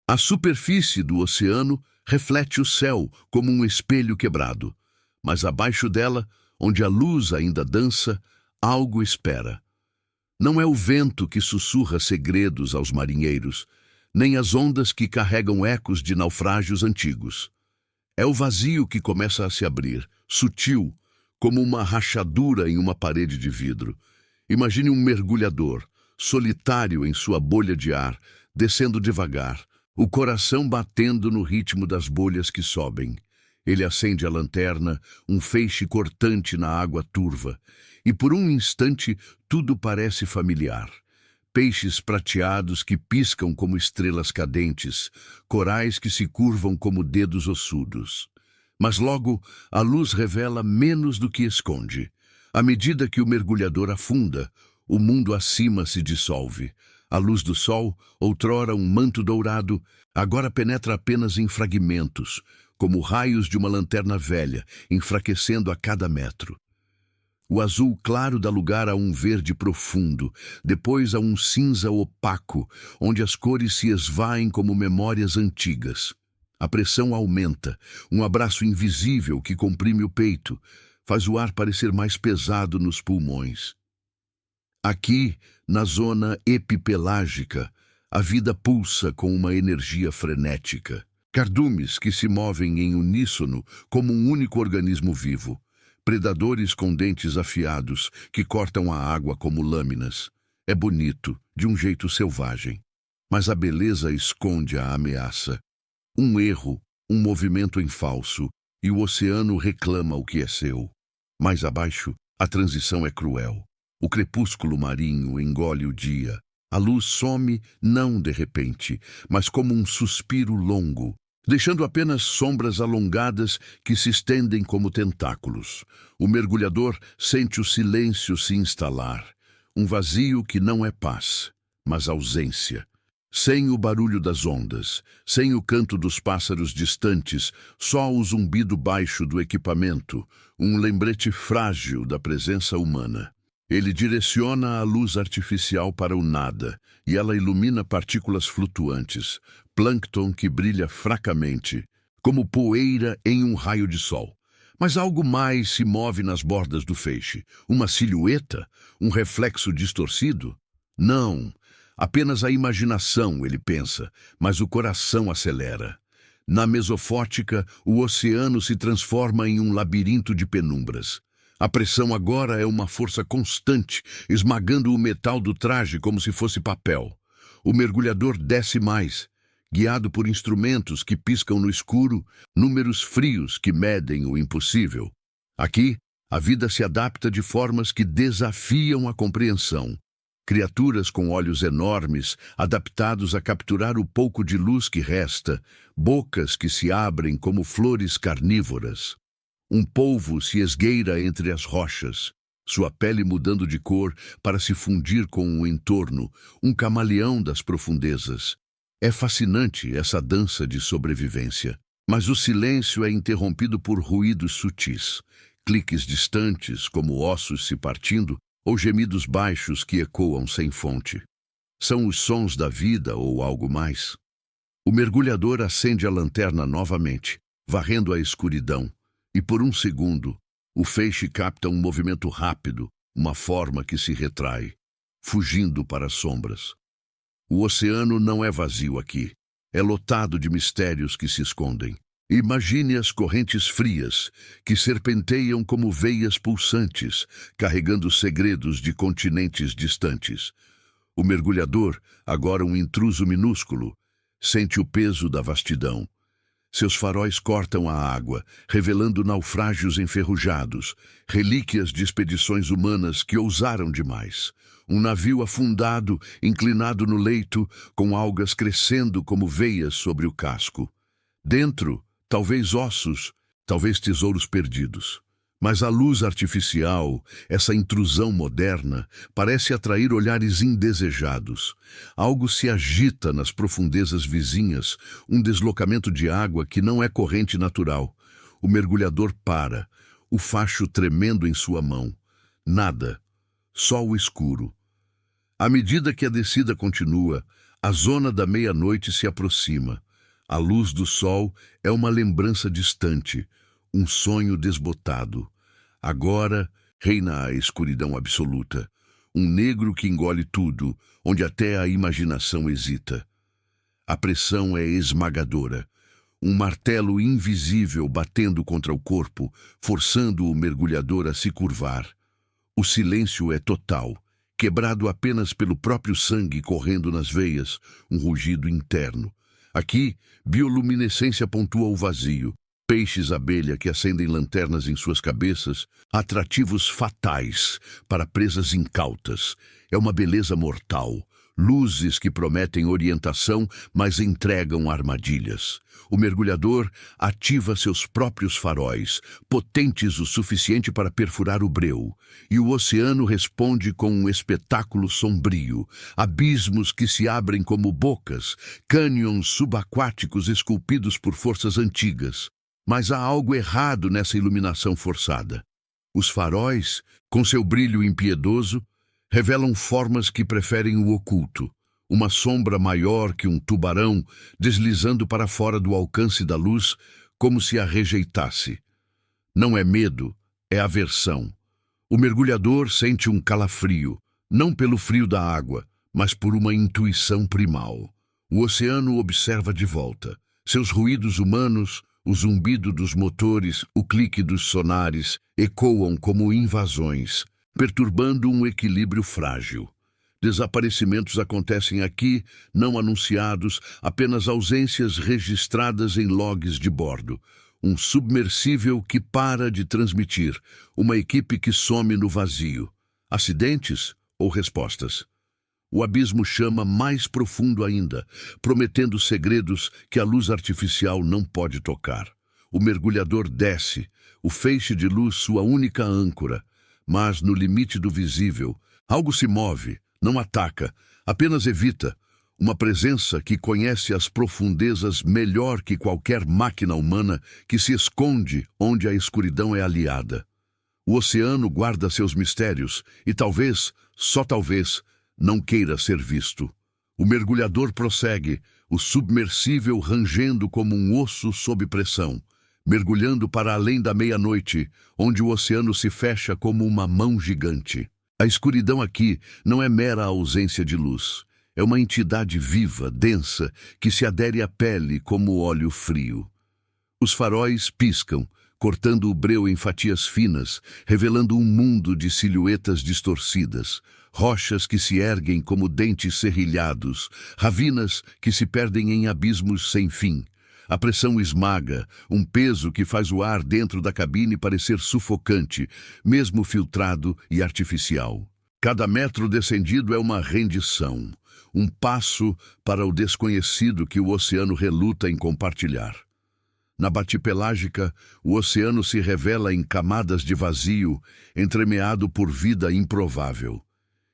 A superfície do oceano reflete o céu como um espelho quebrado, mas abaixo dela, onde a luz ainda dança, algo espera. Não é o vento que sussurra segredos aos marinheiros, nem as ondas que carregam ecos de naufrágios antigos. É o vazio que começa a se abrir, sutil, como uma rachadura em uma parede de vidro. Imagine um mergulhador, solitário em sua bolha de ar, descendo devagar, o coração batendo no ritmo das bolhas que sobem. Ele acende a lanterna, um feixe cortante na água turva, e por um instante tudo parece familiar. Peixes prateados que piscam como estrelas cadentes, corais que se curvam como dedos ossudos. Mas logo a luz revela menos do que esconde. À medida que o mergulhador afunda, o mundo acima se dissolve. A luz do sol, outrora um manto dourado, agora penetra apenas em fragmentos, como raios de uma lanterna velha, enfraquecendo a cada metro. O azul claro dá lugar a um verde profundo, depois a um cinza opaco, onde as cores se esvaem como memórias antigas. A pressão aumenta, um abraço invisível que comprime o peito, faz o ar parecer mais pesado nos pulmões. Aqui, na zona epipelágica, a vida pulsa com uma energia frenética. Cardumes que se movem em uníssono como um único organismo vivo. Predadores com dentes afiados que cortam a água como lâminas. É bonito, de um jeito selvagem. Mas a beleza esconde a ameaça. Um erro, um movimento em falso, e o oceano reclama o que é seu. Mais abaixo, a transição é cruel. O crepúsculo marinho engole o dia. A luz some, não de repente, mas como um suspiro longo, deixando apenas sombras alongadas que se estendem como tentáculos. O mergulhador sente o silêncio se instalar, um vazio que não é paz, mas ausência. Sem o barulho das ondas, sem o canto dos pássaros distantes, só o zumbido baixo do equipamento, um lembrete frágil da presença humana. Ele direciona a luz artificial para o nada, e ela ilumina partículas flutuantes, plâncton que brilha fracamente, como poeira em um raio de sol. Mas algo mais se move nas bordas do feixe. Uma silhueta? Um reflexo distorcido? Não, apenas a imaginação, ele pensa, mas o coração acelera. Na mesofótica, o oceano se transforma em um labirinto de penumbras. A pressão agora é uma força constante, esmagando o metal do traje como se fosse papel. O mergulhador desce mais, guiado por instrumentos que piscam no escuro, números frios que medem o impossível. Aqui, a vida se adapta de formas que desafiam a compreensão. Criaturas com olhos enormes, adaptados a capturar o pouco de luz que resta, bocas que se abrem como flores carnívoras. Um polvo se esgueira entre as rochas, sua pele mudando de cor para se fundir com o entorno, um camaleão das profundezas. É fascinante essa dança de sobrevivência, mas o silêncio é interrompido por ruídos sutis, cliques distantes como ossos se partindo ou gemidos baixos que ecoam sem fonte. São os sons da vida ou algo mais? O mergulhador acende a lanterna novamente, varrendo a escuridão. E por um segundo, o feixe capta um movimento rápido, uma forma que se retrai, fugindo para as sombras. O oceano não é vazio aqui, é lotado de mistérios que se escondem. Imagine as correntes frias, que serpenteiam como veias pulsantes, carregando segredos de continentes distantes. O mergulhador, agora um intruso minúsculo, sente o peso da vastidão. Seus faróis cortam a água, revelando naufrágios enferrujados, relíquias de expedições humanas que ousaram demais. Um navio afundado, inclinado no leito, com algas crescendo como veias sobre o casco. Dentro, talvez ossos, talvez tesouros perdidos. Mas a luz artificial, essa intrusão moderna, parece atrair olhares indesejados. Algo se agita nas profundezas vizinhas, um deslocamento de água que não é corrente natural. O mergulhador para, o facho tremendo em sua mão. Nada, só o escuro. À medida que a descida continua, A zona da meia-noite se aproxima. A luz do sol é uma lembrança distante, um sonho desbotado. Agora reina a escuridão absoluta, um negro que engole tudo, onde até a imaginação hesita. A pressão é esmagadora, um martelo invisível batendo contra o corpo, forçando o mergulhador a se curvar. O silêncio é total, quebrado apenas pelo próprio sangue correndo nas veias, um rugido interno. Aqui, bioluminescência pontua o vazio. Peixes-abelha que acendem lanternas em suas cabeças, atrativos fatais para presas incautas. É uma beleza mortal. Luzes que prometem orientação, mas entregam armadilhas. O mergulhador ativa seus próprios faróis, potentes o suficiente para perfurar o breu. E o oceano responde com um espetáculo sombrio. Abismos que se abrem como bocas, cânions subaquáticos esculpidos por forças antigas. Mas há algo errado nessa iluminação forçada. Os faróis, com seu brilho impiedoso, revelam formas que preferem o oculto. Uma sombra maior que um tubarão deslizando para fora do alcance da luz, como se a rejeitasse. Não é medo, é aversão. O mergulhador sente um calafrio, não pelo frio da água, mas por uma intuição primal. O oceano observa de volta. Seus ruídos humanos, o zumbido dos motores, o clique dos sonares, ecoam como invasões, perturbando um equilíbrio frágil. Desaparecimentos acontecem aqui, não anunciados, apenas ausências registradas em logs de bordo. Um submersível que para de transmitir, uma equipe que some no vazio. Acidentes ou respostas? O abismo chama mais profundo ainda, prometendo segredos que a luz artificial não pode tocar. O mergulhador desce, o feixe de luz sua única âncora, mas no limite do visível, algo se move, não ataca, apenas evita. Uma presença que conhece as profundezas melhor que qualquer máquina humana, que se esconde onde a escuridão é aliada. O oceano guarda seus mistérios e talvez, só talvez, não queira ser visto. O mergulhador prossegue, o submersível rangendo como um osso sob pressão, mergulhando para além da meia-noite, onde o oceano se fecha como uma mão gigante. A escuridão aqui não é mera ausência de luz. É uma entidade viva, densa, que se adere à pele como óleo frio. Os faróis piscam, cortando o breu em fatias finas, revelando um mundo de silhuetas distorcidas, rochas que se erguem como dentes serrilhados, ravinas que se perdem em abismos sem fim. A pressão esmaga, um peso que faz o ar dentro da cabine parecer sufocante, mesmo filtrado e artificial. Cada metro descendido é uma rendição, um passo para o desconhecido que o oceano reluta em compartilhar. Na batipelágica, o oceano se revela em camadas de vazio, entremeado por vida improvável.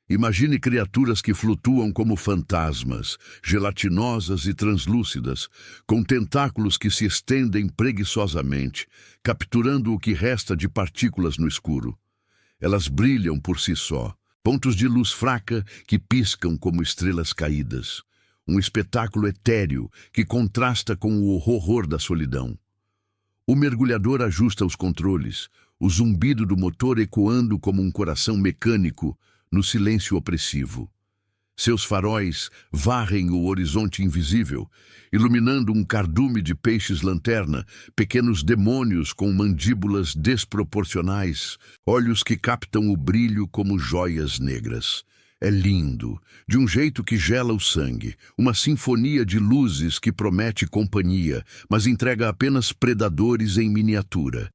Imagine criaturas que flutuam como fantasmas, gelatinosas e translúcidas, com tentáculos que se estendem preguiçosamente, capturando o que resta de partículas no escuro. Elas brilham por si só, pontos de luz fraca que piscam como estrelas caídas. Um espetáculo etéreo que contrasta com o horror da solidão. O mergulhador ajusta os controles, o zumbido do motor ecoando como um coração mecânico no silêncio opressivo. Seus faróis varrem o horizonte invisível, iluminando um cardume de peixes-lanterna, pequenos demônios com mandíbulas desproporcionais, olhos que captam o brilho como joias negras. É lindo, de um jeito que gela o sangue, uma sinfonia de luzes que promete companhia, mas entrega apenas predadores em miniatura.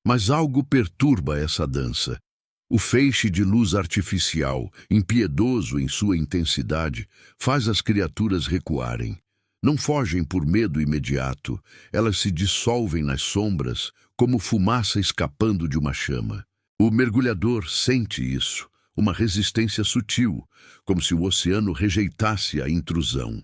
Mas algo perturba essa dança. O feixe de luz artificial, impiedoso em sua intensidade, faz as criaturas recuarem. Não fogem por medo imediato, elas se dissolvem nas sombras, como fumaça escapando de uma chama. O mergulhador sente isso, uma resistência sutil, como se o oceano rejeitasse a intrusão.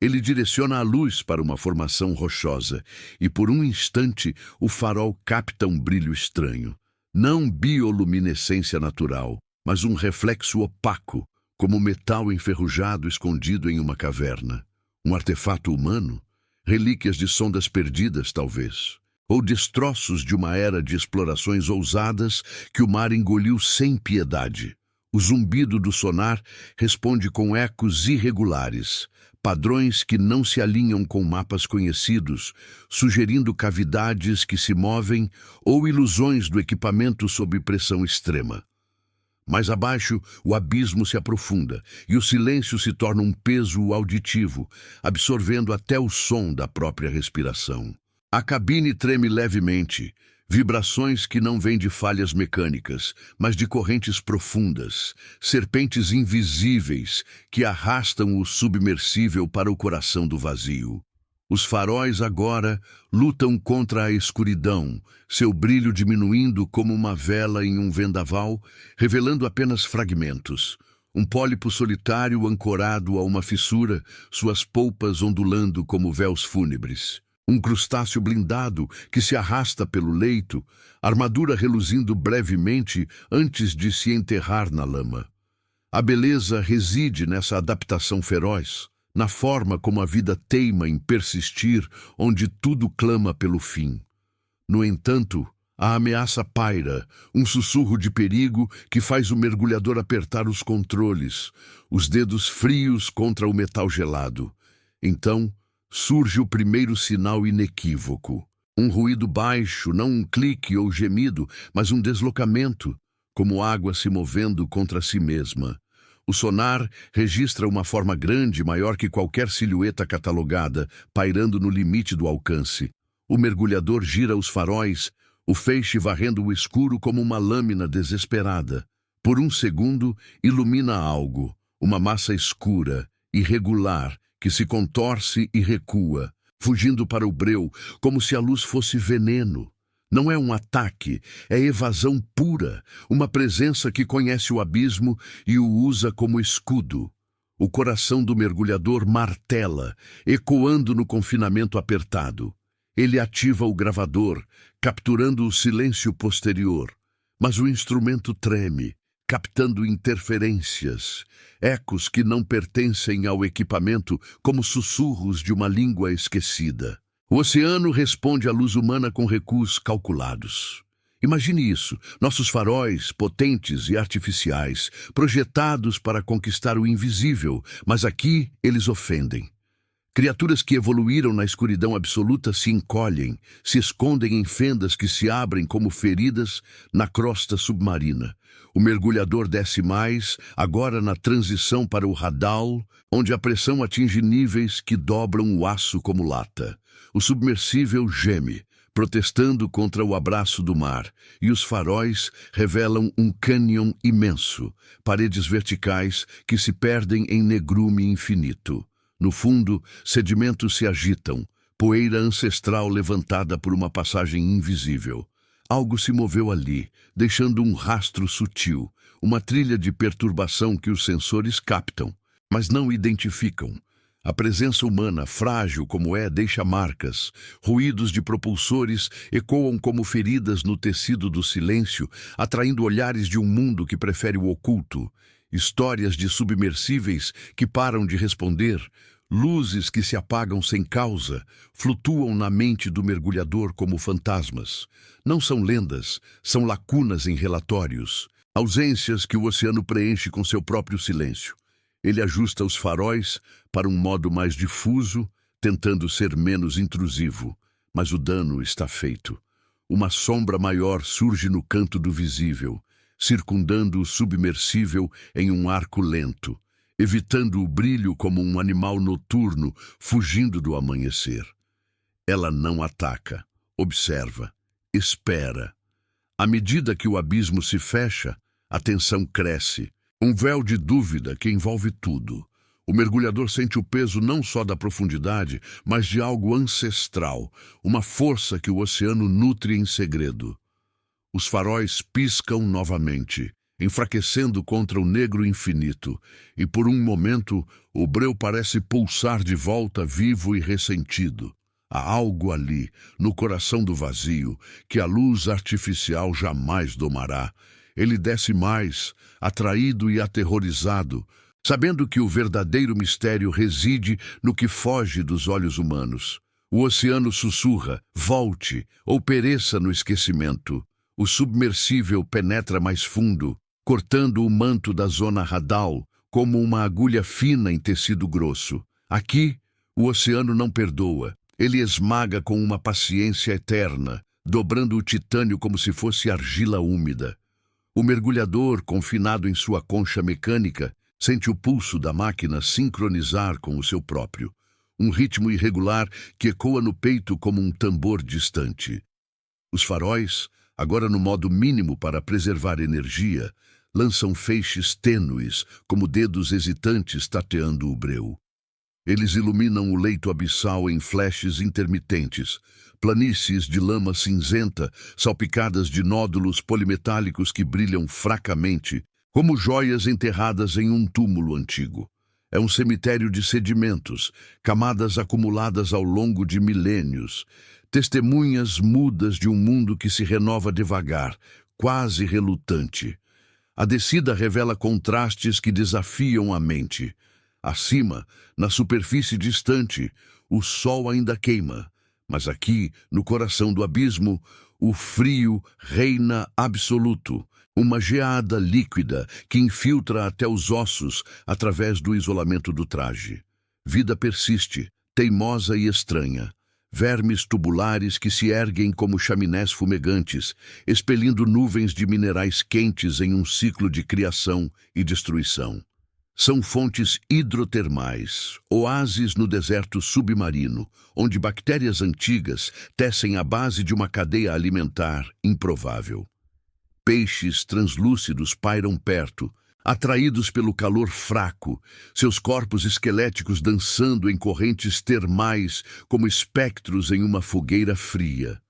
Ele direciona a luz para uma formação rochosa, e por um instante o farol capta um brilho estranho. Não bioluminescência natural, mas um reflexo opaco, como metal enferrujado escondido em uma caverna. Um artefato humano? Relíquias de sondas perdidas, talvez. Ou destroços de uma era de explorações ousadas que o mar engoliu sem piedade. O zumbido do sonar responde com ecos irregulares, padrões que não se alinham com mapas conhecidos, sugerindo cavidades que se movem ou ilusões do equipamento sob pressão extrema. Mais abaixo, o abismo se aprofunda e o silêncio se torna um peso auditivo, absorvendo até o som da própria respiração. A cabine treme levemente, vibrações que não vêm de falhas mecânicas, mas de correntes profundas, serpentes invisíveis que arrastam o submersível para o coração do vazio. Os faróis agora lutam contra a escuridão, seu brilho diminuindo como uma vela em um vendaval, revelando apenas fragmentos. Um pólipo solitário ancorado a uma fissura, suas polpas ondulando como véus fúnebres. Um crustáceo blindado que se arrasta pelo leito, armadura reluzindo brevemente antes de se enterrar na lama. A beleza reside nessa adaptação feroz, na forma como a vida teima em persistir onde tudo clama pelo fim. No entanto, a ameaça paira, um sussurro de perigo que faz o mergulhador apertar os controles, os dedos frios contra o metal gelado. Então, surge o primeiro sinal inequívoco. Um ruído baixo, não um clique ou gemido, mas um deslocamento, como água se movendo contra si mesma. O sonar registra uma forma grande, maior que qualquer silhueta catalogada, pairando no limite do alcance. O mergulhador gira os faróis, o feixe varrendo o escuro como uma lâmina desesperada. Por um segundo, ilumina algo, uma massa escura, irregular, que se contorce e recua, fugindo para o breu, como se a luz fosse veneno. Não é um ataque, é evasão pura, uma presença que conhece o abismo e o usa como escudo. O coração do mergulhador martela, ecoando no confinamento apertado. Ele ativa o gravador, capturando o silêncio posterior. Mas o instrumento treme, captando interferências, ecos que não pertencem ao equipamento como sussurros de uma língua esquecida. O oceano responde à luz humana com recuos calculados. Imagine isso, nossos faróis, potentes e artificiais, projetados para conquistar o invisível, mas aqui eles ofendem. Criaturas que evoluíram na escuridão absoluta se encolhem, se escondem em fendas que se abrem como feridas na crosta submarina. O mergulhador desce mais, agora na transição para o radal, onde a pressão atinge níveis que dobram o aço como lata. O submersível geme, protestando contra o abraço do mar, e os faróis revelam um cânion imenso, paredes verticais que se perdem em negrume infinito. No fundo, sedimentos se agitam, poeira ancestral levantada por uma passagem invisível. Algo se moveu ali, deixando um rastro sutil, uma trilha de perturbação que os sensores captam, mas não identificam. A presença humana, frágil como é, deixa marcas. Ruídos de propulsores ecoam como feridas no tecido do silêncio, atraindo olhares de um mundo que prefere o oculto. Histórias de submersíveis que param de responder, luzes que se apagam sem causa, flutuam na mente do mergulhador como fantasmas. Não são lendas, são lacunas em relatórios, ausências que o oceano preenche com seu próprio silêncio. Ele ajusta os faróis para um modo mais difuso, tentando ser menos intrusivo, mas o dano está feito. Uma sombra maior surge no canto do visível, circundando o submersível em um arco lento, evitando o brilho como um animal noturno fugindo do amanhecer. Ela não ataca, observa, espera. À medida que o abismo se fecha, a tensão cresce. Um véu de dúvida que envolve tudo. O mergulhador sente o peso não só da profundidade, mas de algo ancestral, uma força que o oceano nutre em segredo. Os faróis piscam novamente, enfraquecendo contra o negro infinito, e por um momento o breu parece pulsar de volta vivo e ressentido. Há algo ali, no coração do vazio, que a luz artificial jamais domará. Ele desce mais, atraído e aterrorizado, sabendo que o verdadeiro mistério reside no que foge dos olhos humanos. O oceano sussurra, volte ou pereça no esquecimento. O submersível penetra mais fundo, cortando o manto da zona radal como uma agulha fina em tecido grosso. Aqui, o oceano não perdoa. Ele esmaga com uma paciência eterna, dobrando o titânio como se fosse argila úmida. O mergulhador, confinado em sua concha mecânica, sente o pulso da máquina sincronizar com o seu próprio. Um ritmo irregular que ecoa no peito como um tambor distante. Os faróis, agora no modo mínimo para preservar energia, lançam feixes tênues, como dedos hesitantes tateando o breu. Eles iluminam o leito abissal em flashes intermitentes, planícies de lama cinzenta, salpicadas de nódulos polimetálicos que brilham fracamente, como joias enterradas em um túmulo antigo. É um cemitério de sedimentos, camadas acumuladas ao longo de milênios, testemunhas mudas de um mundo que se renova devagar, quase relutante. A descida revela contrastes que desafiam a mente. Acima, na superfície distante, o sol ainda queima, mas aqui, no coração do abismo, o frio reina absoluto, uma geada líquida que infiltra até os ossos através do isolamento do traje. Vida persiste, teimosa e estranha. Vermes tubulares que se erguem como chaminés fumegantes, expelindo nuvens de minerais quentes em um ciclo de criação e destruição. São fontes hidrotermais, oásis no deserto submarino, onde bactérias antigas tecem a base de uma cadeia alimentar improvável. Peixes translúcidos pairam perto, atraídos pelo calor fraco, seus corpos esqueléticos dançando em correntes termais como espectros em uma fogueira fria.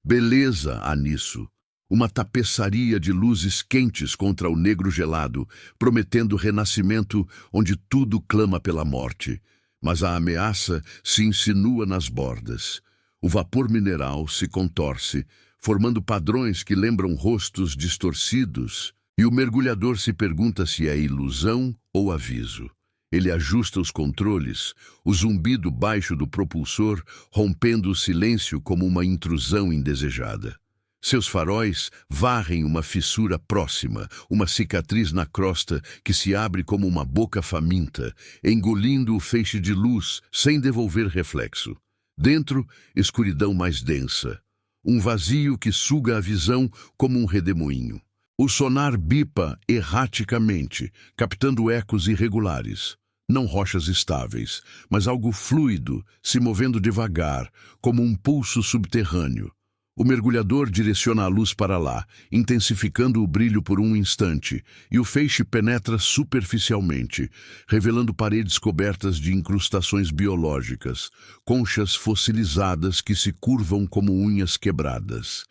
Beleza há nisso. Uma tapeçaria de luzes quentes contra o negro gelado, prometendo renascimento onde tudo clama pela morte. Mas a ameaça se insinua nas bordas. O vapor mineral se contorce, formando padrões que lembram rostos distorcidos, e o mergulhador se pergunta se é ilusão ou aviso. Ele ajusta os controles, o zumbido baixo do propulsor rompendo o silêncio como uma intrusão indesejada. Seus faróis varrem uma fissura próxima, uma cicatriz na crosta que se abre como uma boca faminta, engolindo o feixe de luz sem devolver reflexo. Dentro, escuridão mais densa. Um vazio que suga a visão como um redemoinho. O sonar bipa erraticamente, captando ecos irregulares. Não rochas estáveis, mas algo fluido, se movendo devagar, como um pulso subterrâneo. O mergulhador direciona a luz para lá, intensificando o brilho por um instante, e o feixe penetra superficialmente, revelando paredes cobertas de incrustações biológicas, conchas fossilizadas que se curvam como unhas quebradas.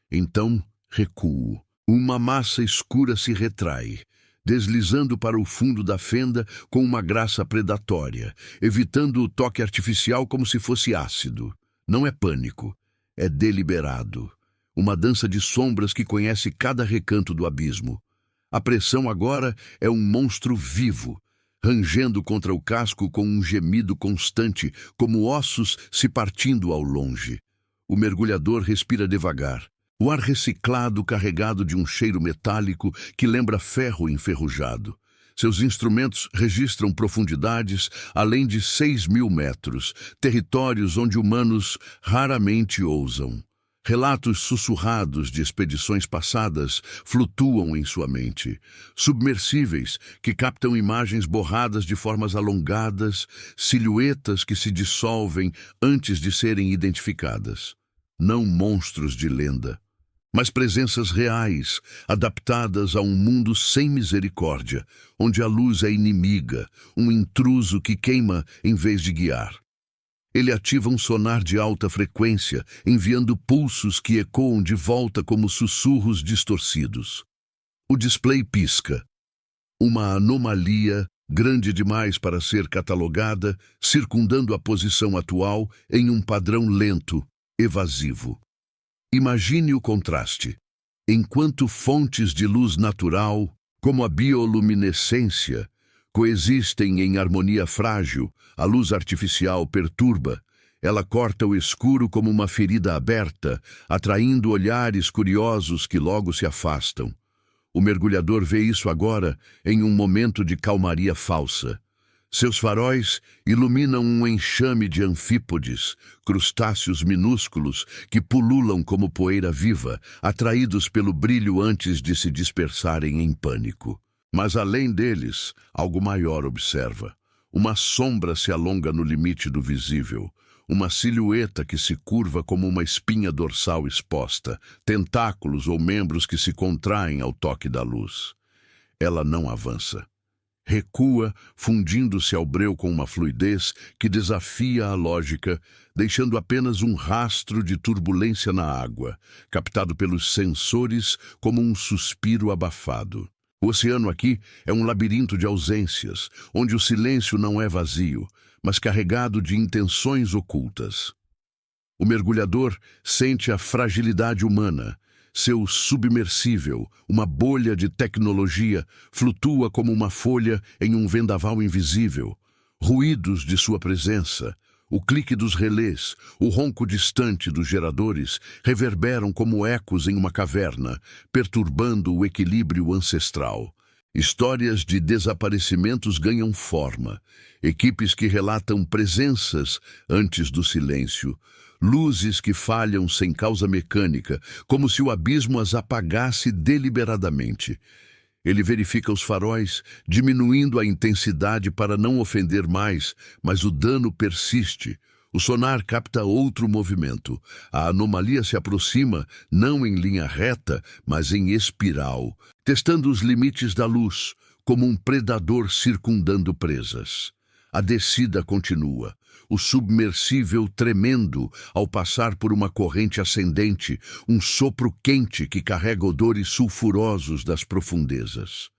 Então, recuo. Uma massa escura se retrai, deslizando para o fundo da fenda com uma graça predatória, evitando o toque artificial como se fosse ácido. Não é pânico. É deliberado, uma dança de sombras que conhece cada recanto do abismo. A pressão agora é um monstro vivo, rangendo contra o casco com um gemido constante, como ossos se partindo ao longe. O mergulhador respira devagar, o ar reciclado carregado de um cheiro metálico que lembra ferro enferrujado. Seus instrumentos registram profundidades além de 6.000 metros, territórios onde humanos raramente ousam. Relatos sussurrados de expedições passadas flutuam em sua mente. Submersíveis que captam imagens borradas de formas alongadas, silhuetas que se dissolvem antes de serem identificadas. Não monstros de lenda, mas presenças reais, adaptadas a um mundo sem misericórdia, onde a luz é inimiga, um intruso que queima em vez de guiar. Ele ativa um sonar de alta frequência, enviando pulsos que ecoam de volta como sussurros distorcidos. O display pisca. Uma anomalia, grande demais para ser catalogada, circundando a posição atual em um padrão lento, evasivo. Imagine o contraste. Enquanto fontes de luz natural, como a bioluminescência, Coexistem em harmonia frágil, a luz artificial perturba. Ela corta o escuro como uma ferida aberta, atraindo olhares curiosos que logo se afastam. O mergulhador vê isso agora em um momento de calmaria falsa. Seus faróis iluminam um enxame de anfípodes, crustáceos minúsculos que pululam como poeira viva, atraídos pelo brilho antes de se dispersarem em pânico. Mas além deles, algo maior observa. Uma sombra se alonga no limite do visível. Uma silhueta que se curva como uma espinha dorsal exposta, tentáculos ou membros que se contraem ao toque da luz. Ela não avança. Recua, fundindo-se ao breu com uma fluidez que desafia a lógica, deixando apenas um rastro de turbulência na água, captado pelos sensores como um suspiro abafado. O oceano aqui é um labirinto de ausências, onde o silêncio não é vazio, mas carregado de intenções ocultas. O mergulhador sente a fragilidade humana. Seu submersível, uma bolha de tecnologia, flutua como uma folha em um vendaval invisível. Ruídos de sua presença, o clique dos relés, o ronco distante dos geradores reverberam como ecos em uma caverna, perturbando o equilíbrio ancestral. Histórias de desaparecimentos ganham forma, equipes que relatam presenças antes do silêncio, luzes que falham sem causa mecânica, como se o abismo as apagasse deliberadamente. Ele verifica os faróis, diminuindo a intensidade para não ofender mais, mas o dano persiste. O sonar capta outro movimento. A anomalia se aproxima, não em linha reta, mas em espiral, testando os limites da luz, como um predador circundando presas. A descida continua, o submersível tremendo ao passar por uma corrente ascendente, um sopro quente que carrega odores sulfurosos das profundezas.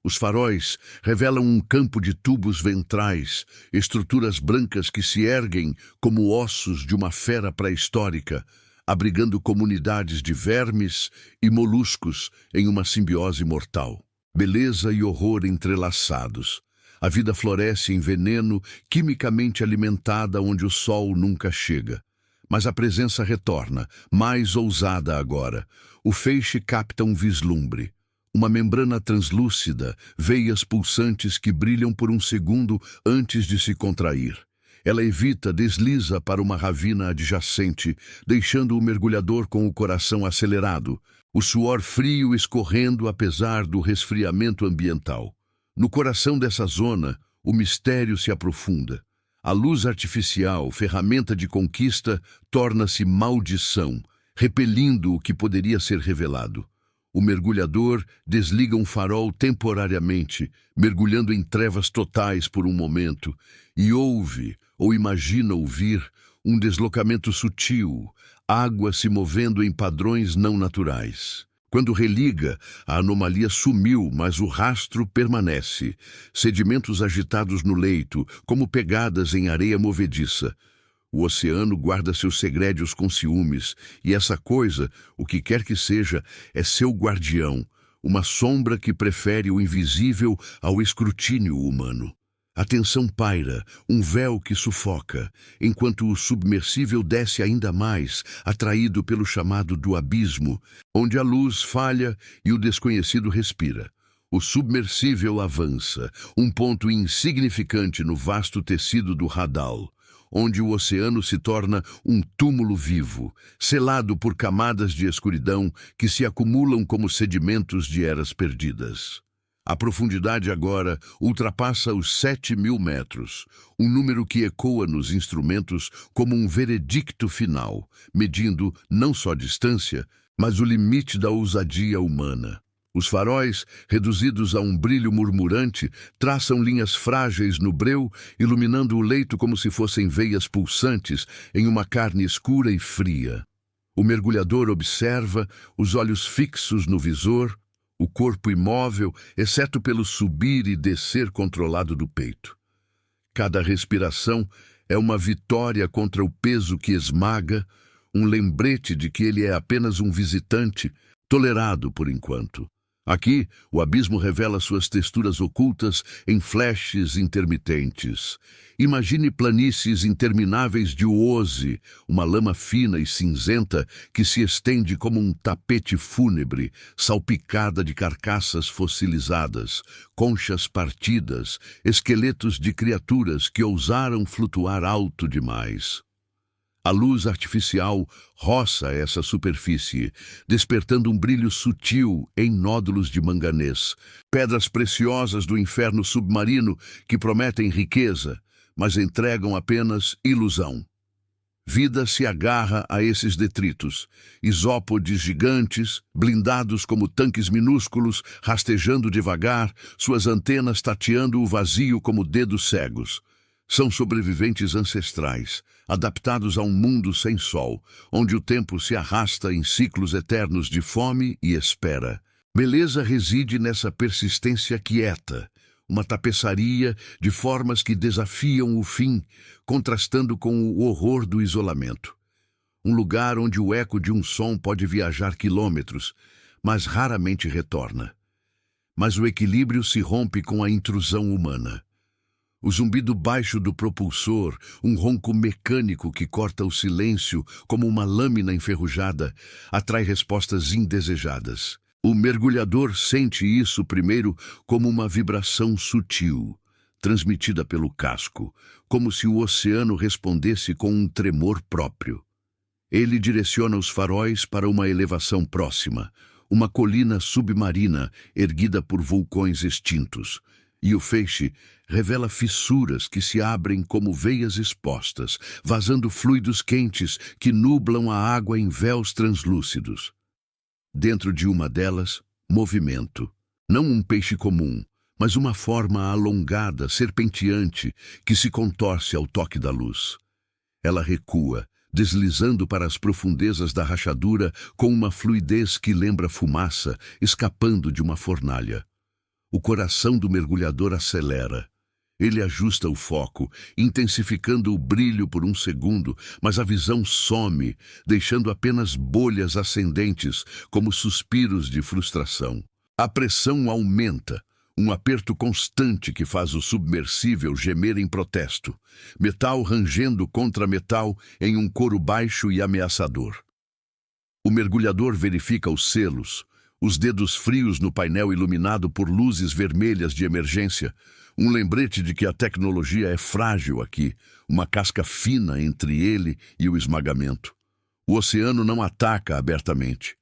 Os faróis revelam um campo de tubos ventrais, estruturas brancas que se erguem como ossos de uma fera pré-histórica, abrigando comunidades de vermes e moluscos em uma simbiose mortal. Beleza e horror entrelaçados. A vida floresce em veneno quimicamente alimentada onde o sol nunca chega. Mas a presença retorna, mais ousada agora. O feixe capta um vislumbre. Uma membrana translúcida, veias pulsantes que brilham por um segundo antes de se contrair. Ela evita, desliza para uma ravina adjacente, deixando o mergulhador com o coração acelerado, o suor frio escorrendo apesar do resfriamento ambiental. No coração dessa zona, o mistério se aprofunda. A luz artificial, ferramenta de conquista, torna-se maldição, repelindo o que poderia ser revelado. O mergulhador desliga um farol temporariamente, mergulhando em trevas totais por um momento, e ouve, ou imagina ouvir, um deslocamento sutil, água se movendo em padrões não naturais. Quando religa, a anomalia sumiu, mas o rastro permanece. Sedimentos agitados no leito, como pegadas em areia movediça. O oceano guarda seus segredos com ciúmes, e essa coisa, o que quer que seja, é seu guardião, uma sombra que prefere o invisível ao escrutínio humano. A tensão paira, um véu que sufoca, enquanto o submersível desce ainda mais, atraído pelo chamado do abismo, onde a luz falha e o desconhecido respira. O submersível avança, um ponto insignificante no vasto tecido do Hadal, onde o oceano se torna um túmulo vivo, selado por camadas de escuridão que se acumulam como sedimentos de eras perdidas. A profundidade agora ultrapassa os 7.000 metros, um número que ecoa nos instrumentos como um veredicto final, medindo não só distância, mas o limite da ousadia humana. Os faróis, reduzidos a um brilho murmurante, traçam linhas frágeis no breu, iluminando o leito como se fossem veias pulsantes em uma carne escura e fria. O mergulhador observa, os olhos fixos no visor, o corpo imóvel, exceto pelo subir e descer controlado do peito. Cada respiração é uma vitória contra o peso que esmaga, um lembrete de que ele é apenas um visitante, tolerado por enquanto. Aqui, o abismo revela suas texturas ocultas em flashes intermitentes. Imagine planícies intermináveis de Oose, uma lama fina e cinzenta que se estende como um tapete fúnebre, salpicada de carcaças fossilizadas, conchas partidas, esqueletos de criaturas que ousaram flutuar alto demais. A luz artificial roça essa superfície, despertando um brilho sutil em nódulos de manganês, pedras preciosas do inferno submarino que prometem riqueza, mas entregam apenas ilusão. Vida se agarra a esses detritos, isópodes gigantes, blindados como tanques minúsculos, rastejando devagar, suas antenas tateando o vazio como dedos cegos. São sobreviventes ancestrais, adaptados a um mundo sem sol, onde o tempo se arrasta em ciclos eternos de fome e espera. Beleza reside nessa persistência quieta, uma tapeçaria de formas que desafiam o fim, contrastando com o horror do isolamento. Um lugar onde o eco de um som pode viajar quilômetros, mas raramente retorna. Mas o equilíbrio se rompe com a intrusão humana. O zumbido baixo do propulsor, um ronco mecânico que corta o silêncio como uma lâmina enferrujada, atrai respostas indesejadas. O mergulhador sente isso primeiro como uma vibração sutil, transmitida pelo casco, como se o oceano respondesse com um tremor próprio. Ele direciona os faróis para uma elevação próxima, uma colina submarina erguida por vulcões extintos, e o feixe revela fissuras que se abrem como veias expostas, vazando fluidos quentes que nublam a água em véus translúcidos. Dentro de uma delas, movimento. Não um peixe comum, mas uma forma alongada, serpenteante, que se contorce ao toque da luz. Ela recua, deslizando para as profundezas da rachadura com uma fluidez que lembra fumaça escapando de uma fornalha. O coração do mergulhador acelera. Ele ajusta o foco, intensificando o brilho por um segundo, mas a visão some, deixando apenas bolhas ascendentes, como suspiros de frustração. A pressão aumenta, um aperto constante que faz o submersível gemer em protesto, metal rangendo contra metal em um coro baixo e ameaçador. O mergulhador verifica os selos, os dedos frios no painel iluminado por luzes vermelhas de emergência, um lembrete de que a tecnologia é frágil aqui, uma casca fina entre ele e o esmagamento. O oceano não ataca abertamente.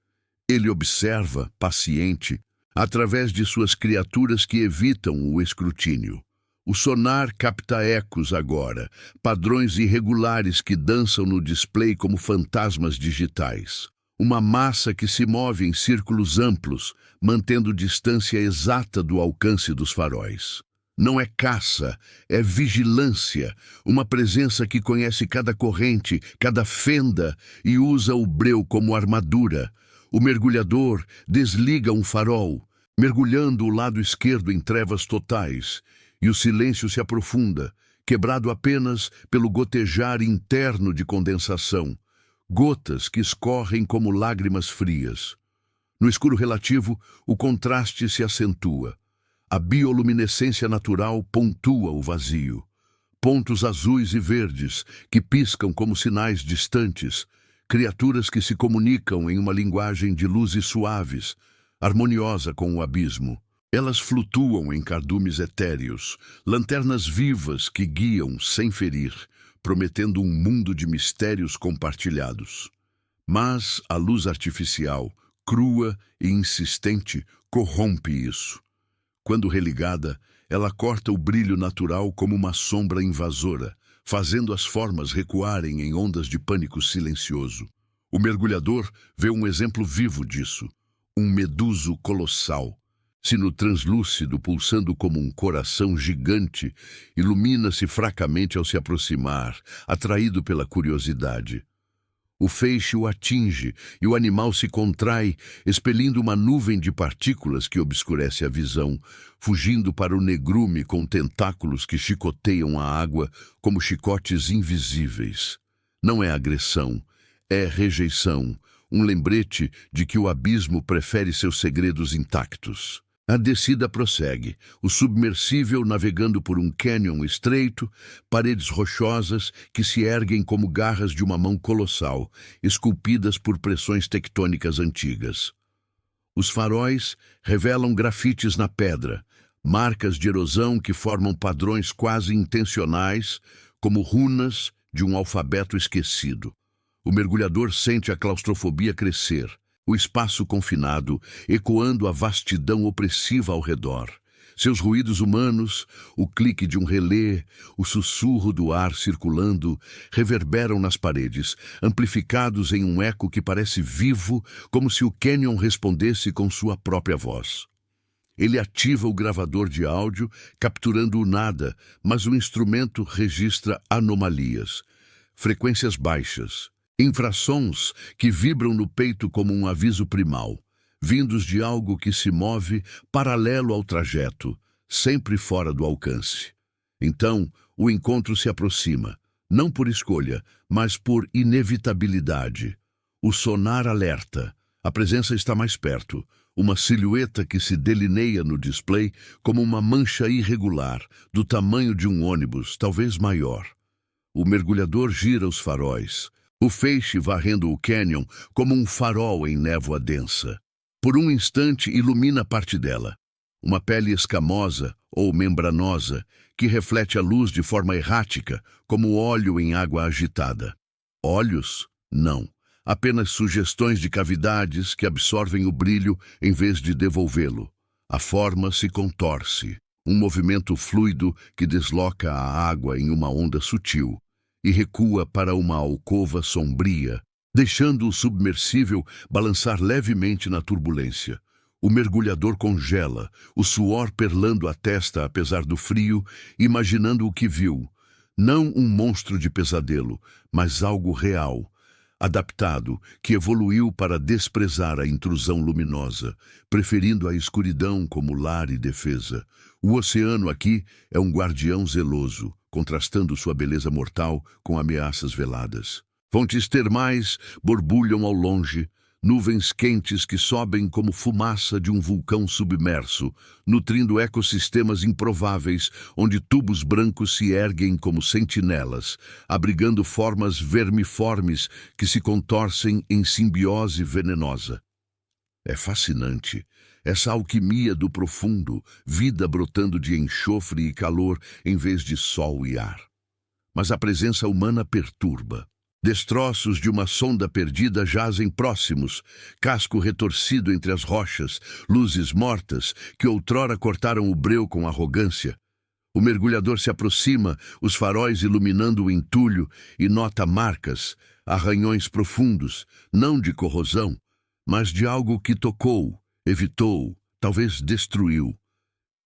Ele observa, paciente, através de suas criaturas que evitam o escrutínio. O sonar capta ecos agora, padrões irregulares que dançam no display como fantasmas digitais. Uma massa que se move em círculos amplos, mantendo distância exata do alcance dos faróis. Não é caça, é vigilância, uma presença que conhece cada corrente, cada fenda e usa o breu como armadura. O mergulhador desliga um farol, mergulhando o lado esquerdo em trevas totais, e o silêncio se aprofunda, quebrado apenas pelo gotejar interno de condensação. Gotas que escorrem como lágrimas frias. No escuro relativo, o contraste se acentua. A bioluminescência natural pontua o vazio. Pontos azuis e verdes que piscam como sinais distantes, criaturas que se comunicam em uma linguagem de luzes suaves, harmoniosa com o abismo. Elas flutuam em cardumes etéreos, lanternas vivas que guiam sem ferir, prometendo um mundo de mistérios compartilhados. Mas a luz artificial, crua e insistente, corrompe isso. Quando religada, ela corta o brilho natural como uma sombra invasora, fazendo as formas recuarem em ondas de pânico silencioso. O mergulhador vê um exemplo vivo disso, um meduso colossal. Sino translúcido, pulsando como um coração gigante, ilumina-se fracamente ao se aproximar, atraído pela curiosidade. O feixe o atinge e o animal se contrai, expelindo uma nuvem de partículas que obscurece a visão, fugindo para o negrume com tentáculos que chicoteiam a água como chicotes invisíveis. Não é agressão, é rejeição, um lembrete de que o abismo prefere seus segredos intactos. A descida prossegue, o submersível navegando por um cânion estreito, paredes rochosas que se erguem como garras de uma mão colossal, esculpidas por pressões tectônicas antigas. Os faróis revelam grafites na pedra, marcas de erosão que formam padrões quase intencionais, como runas de um alfabeto esquecido. O mergulhador sente a claustrofobia crescer, o espaço confinado, ecoando a vastidão opressiva ao redor. Seus ruídos humanos, o clique de um relé, o sussurro do ar circulando, reverberam nas paredes, amplificados em um eco que parece vivo, como se o cânion respondesse com sua própria voz. Ele ativa o gravador de áudio, capturando o nada, mas o instrumento registra anomalias, frequências baixas, infrassons que vibram no peito como um aviso primal, vindos de algo que se move paralelo ao trajeto, sempre fora do alcance. Então, o encontro se aproxima, não por escolha, mas por inevitabilidade. O sonar alerta, a presença está mais perto, uma silhueta que se delineia no display como uma mancha irregular, do tamanho de um ônibus, talvez maior. O mergulhador gira os faróis, o feixe varrendo o cânion como um farol em névoa densa. Por um instante ilumina parte dela, uma pele escamosa ou membranosa que reflete a luz de forma errática, como óleo em água agitada. Olhos? Não. Apenas sugestões de cavidades que absorvem o brilho em vez de devolvê-lo. A forma se contorce, um movimento fluido que desloca a água em uma onda sutil e recua para uma alcova sombria, deixando o submersível balançar levemente na turbulência. O mergulhador congela, o suor perlando a testa apesar do frio, imaginando o que viu. Não um monstro de pesadelo, mas algo real, adaptado, que evoluiu para desprezar a intrusão luminosa, preferindo a escuridão como lar e defesa. O oceano aqui é um guardião zeloso, contrastando sua beleza mortal com ameaças veladas. Fontes termais borbulham ao longe, nuvens quentes que sobem como fumaça de um vulcão submerso, nutrindo ecossistemas improváveis onde tubos brancos se erguem como sentinelas, abrigando formas vermiformes que se contorcem em simbiose venenosa. É fascinante, essa alquimia do profundo, vida brotando de enxofre e calor em vez de sol e ar. Mas a presença humana perturba. Destroços de uma sonda perdida jazem próximos, casco retorcido entre as rochas, luzes mortas que outrora cortaram o breu com arrogância. O mergulhador se aproxima, os faróis iluminando o entulho, e nota marcas, arranhões profundos, não de corrosão, mas de algo que tocou, evitou, talvez destruiu.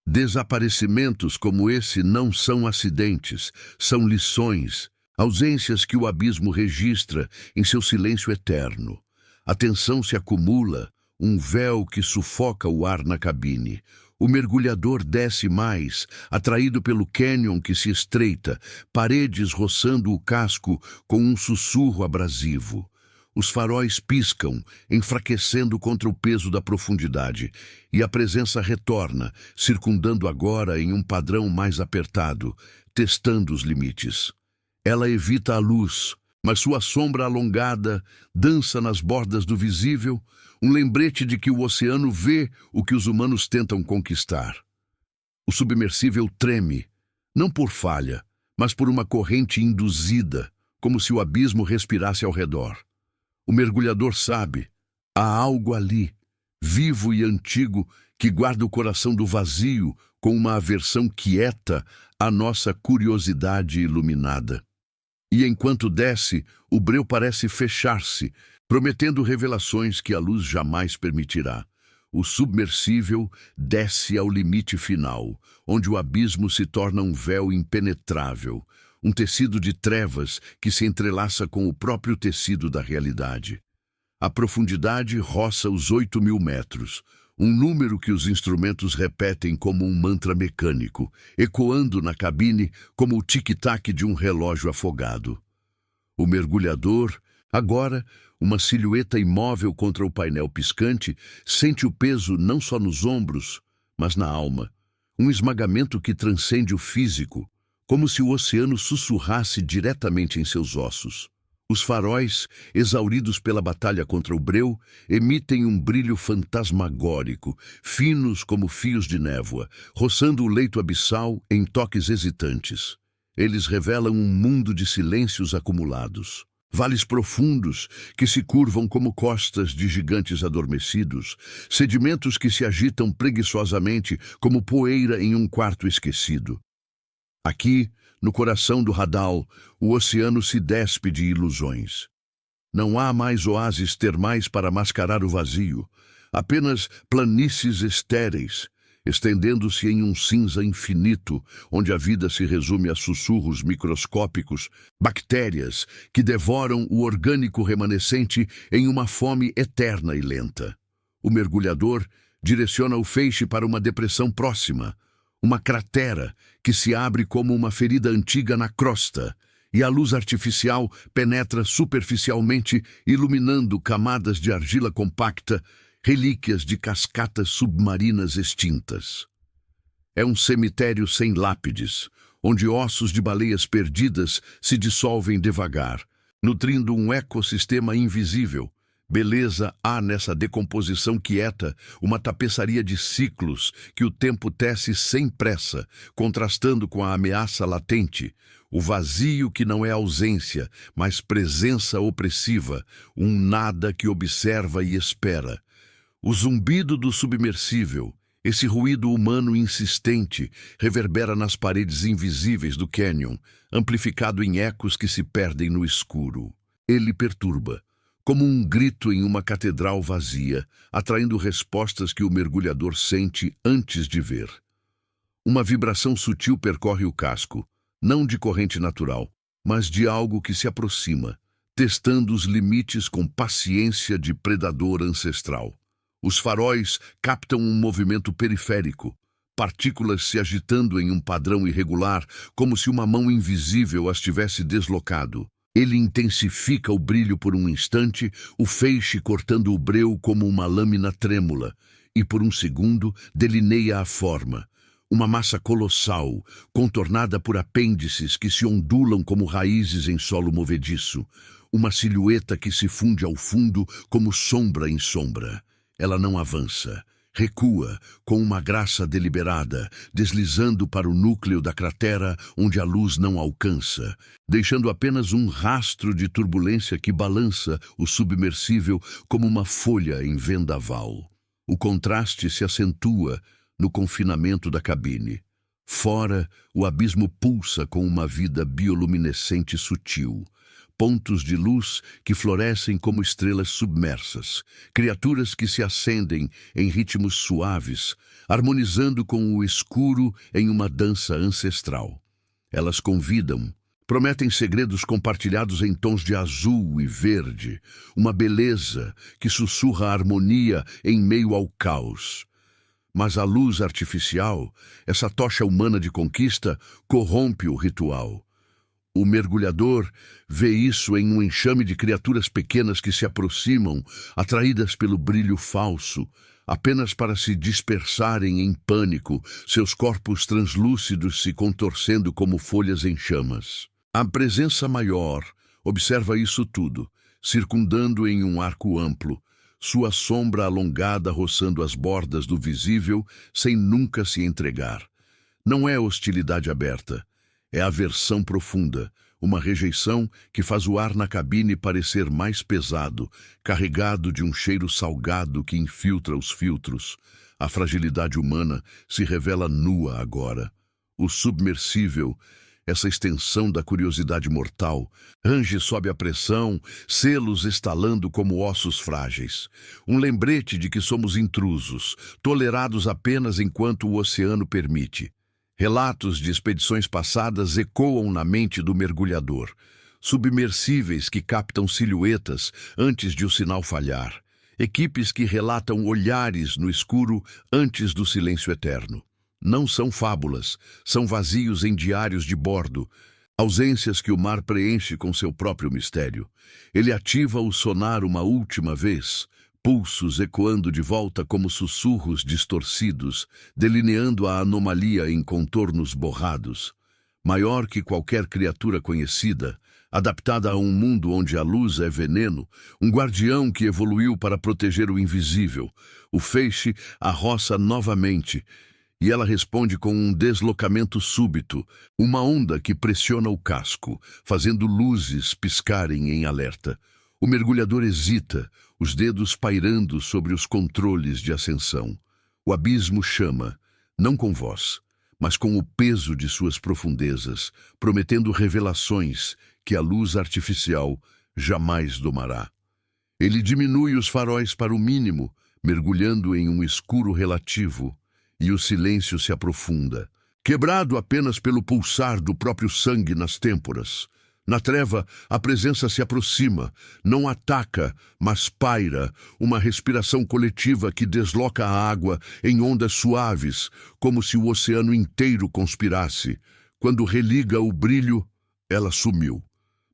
Desaparecimentos como esse não são acidentes, são lições, ausências que o abismo registra em seu silêncio eterno. A tensão se acumula, um véu que sufoca o ar na cabine. O mergulhador desce mais, atraído pelo cânion que se estreita, paredes roçando o casco com um sussurro abrasivo. Os faróis piscam, enfraquecendo contra o peso da profundidade, e a presença retorna, circundando agora em um padrão mais apertado, testando os limites. Ela evita a luz, mas sua sombra alongada dança nas bordas do visível, um lembrete de que o oceano vê o que os humanos tentam conquistar. O submersível treme, não por falha, mas por uma corrente induzida, como se o abismo respirasse ao redor. O mergulhador sabe, há algo ali, vivo e antigo, que guarda o coração do vazio com uma aversão quieta à nossa curiosidade iluminada. E enquanto desce, o breu parece fechar-se, prometendo revelações que a luz jamais permitirá. O submersível desce ao limite final, onde o abismo se torna um véu impenetrável, um tecido de trevas que se entrelaça com o próprio tecido da realidade. A profundidade roça os 8.000 metros, um número que os instrumentos repetem como um mantra mecânico, ecoando na cabine como o tic-tac de um relógio afogado. O mergulhador, agora, Uma silhueta imóvel contra o painel piscante sente o peso não só nos ombros, mas na alma. Um esmagamento que transcende o físico, como se o oceano sussurrasse diretamente em seus ossos. Os faróis, exauridos pela batalha contra o breu, emitem um brilho fantasmagórico, finos como fios de névoa, roçando o leito abissal em toques hesitantes. Eles revelam um mundo de silêncios acumulados. Vales profundos que se curvam como costas de gigantes adormecidos, sedimentos que se agitam preguiçosamente como poeira em um quarto esquecido. Aqui, no coração do Hadal, o oceano se despe de ilusões. Não há mais oásis termais para mascarar o vazio, apenas planícies estéreis, estendendo-se em um cinza infinito, onde a vida se resume a sussurros microscópicos, bactérias que devoram o orgânico remanescente em uma fome eterna e lenta. O mergulhador direciona o feixe para uma depressão próxima, uma cratera que se abre como uma ferida antiga na crosta, e a luz artificial penetra superficialmente, iluminando camadas de argila compacta, relíquias de cascatas submarinas extintas. É um cemitério sem lápides, onde ossos de baleias perdidas se dissolvem devagar, nutrindo um ecossistema invisível. Beleza há nessa decomposição quieta, uma tapeçaria de ciclos que o tempo tece sem pressa, contrastando com a ameaça latente, o vazio que não é ausência, mas presença opressiva, um nada que observa e espera. O zumbido do submersível, esse ruído humano insistente, reverbera nas paredes invisíveis do cânion, amplificado em ecos que se perdem no escuro. Ele perturba, como um grito em uma catedral vazia, atraindo respostas que o mergulhador sente antes de ver. Uma vibração sutil percorre o casco, não de corrente natural, mas de algo que se aproxima, testando os limites com paciência de predador ancestral. Os faróis captam um movimento periférico, partículas se agitando em um padrão irregular, como se uma mão invisível as tivesse deslocado. Ele intensifica o brilho por um instante, o feixe cortando o breu como uma lâmina trêmula, e por um segundo delineia a forma. Uma massa colossal, contornada por apêndices que se ondulam como raízes em solo movediço. Uma silhueta que se funde ao fundo como sombra em sombra. Ela não avança. Recua, com uma graça deliberada, deslizando para o núcleo da cratera onde a luz não alcança, deixando apenas um rastro de turbulência que balança o submersível como uma folha em vendaval. O contraste se acentua no confinamento da cabine. Fora, o abismo pulsa com uma vida bioluminescente sutil. Pontos de luz que florescem como estrelas submersas, criaturas que se acendem em ritmos suaves, harmonizando com o escuro em uma dança ancestral. Elas convidam, prometem segredos compartilhados em tons de azul e verde, uma beleza que sussurra a harmonia em meio ao caos. Mas a luz artificial, essa tocha humana de conquista, corrompe o ritual. O mergulhador vê isso em um enxame de criaturas pequenas que se aproximam, atraídas pelo brilho falso, apenas para se dispersarem em pânico, seus corpos translúcidos se contorcendo como folhas em chamas. A presença maior observa isso tudo, circundando em um arco amplo, sua sombra alongada roçando as bordas do visível sem nunca se entregar. Não é hostilidade aberta. É aversão profunda, uma rejeição que faz o ar na cabine parecer mais pesado, carregado de um cheiro salgado que infiltra os filtros. A fragilidade humana se revela nua agora. O submersível, essa extensão da curiosidade mortal, range sob a pressão, selos estalando como ossos frágeis. Um lembrete de que somos intrusos, tolerados apenas enquanto o oceano permite. Relatos de expedições passadas ecoam na mente do mergulhador, submersíveis que captam silhuetas antes de o sinal falhar, equipes que relatam olhares no escuro antes do silêncio eterno. Não são fábulas, são vazios em diários de bordo, Ausências que o mar preenche com seu próprio mistério. Ele ativa o sonar uma última vez, pulsos ecoando de volta como sussurros distorcidos, delineando a anomalia em contornos borrados. Maior que qualquer criatura conhecida, adaptada a um mundo onde a luz é veneno, um guardião que evoluiu para proteger o invisível. O feixe a roça novamente, e ela responde com um deslocamento súbito, uma onda que pressiona o casco, fazendo luzes piscarem em alerta. O mergulhador hesita, os dedos pairando sobre os controles de ascensão. O abismo chama, não com voz, mas com o peso de suas profundezas, prometendo revelações que a luz artificial jamais domará. Ele diminui os faróis para o mínimo, mergulhando em um escuro relativo, e o silêncio se aprofunda, quebrado apenas pelo pulsar do próprio sangue nas têmporas. Na treva, a presença se aproxima, não ataca, mas paira, uma respiração coletiva que desloca a água em ondas suaves, como se o oceano inteiro conspirasse. Quando religa o brilho, ela sumiu.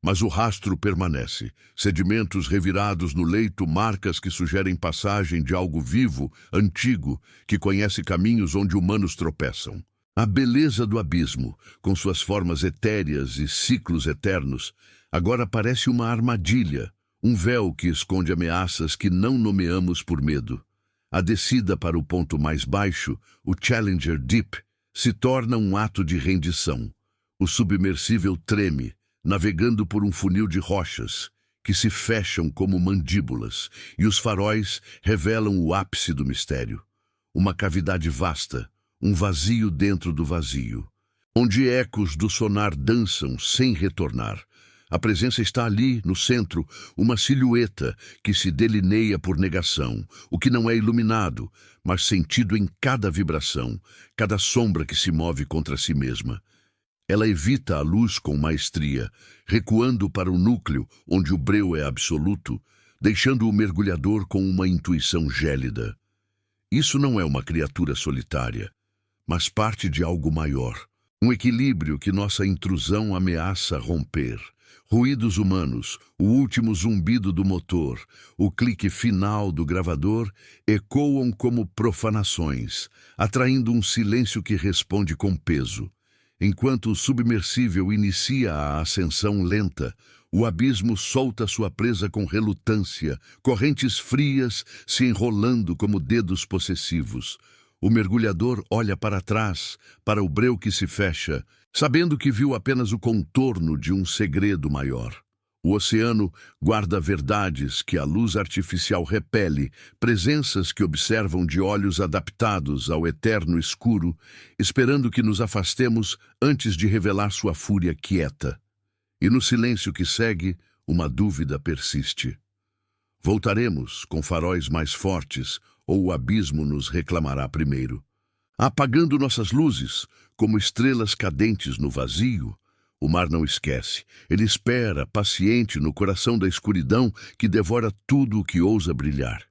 Mas o rastro permanece, sedimentos revirados no leito, marcas que sugerem passagem de algo vivo, antigo, que conhece caminhos onde humanos tropeçam. A beleza do abismo, com suas formas etéreas e ciclos eternos, agora parece uma armadilha, um véu que esconde ameaças que não nomeamos por medo. A descida para o ponto mais baixo, o Challenger Deep, se torna um ato de rendição. O submersível treme, navegando por um funil de rochas, que se fecham como mandíbulas, e os faróis revelam o ápice do mistério. Uma cavidade vasta, um vazio dentro do vazio, onde ecos do sonar dançam sem retornar. A presença está ali, no centro, uma silhueta que se delineia por negação, o que não é iluminado, mas sentido em cada vibração, cada sombra que se move contra si mesma. Ela evita a luz com maestria, recuando para o núcleo, onde o breu é absoluto, deixando o mergulhador com uma intuição gélida. Isso não é uma criatura solitária, mas parte de algo maior. Um equilíbrio que nossa intrusão ameaça romper. Ruídos humanos, o último zumbido do motor, o clique final do gravador ecoam como profanações, atraindo um silêncio que responde com peso. Enquanto o submersível inicia a ascensão lenta, o abismo solta sua presa com relutância, correntes frias se enrolando como dedos possessivos. O mergulhador olha para trás, para o breu que se fecha, sabendo que viu apenas o contorno de um segredo maior. O oceano guarda verdades que a luz artificial repele, presenças que observam de olhos adaptados ao eterno escuro, esperando que nos afastemos antes de revelar sua fúria quieta. E no silêncio que segue, uma dúvida persiste. Voltaremos com faróis mais fortes, ou o abismo nos reclamará primeiro? Apagando nossas luzes, como estrelas cadentes no vazio, o mar não esquece. Ele espera, paciente, no coração da escuridão que devora tudo o que ousa brilhar.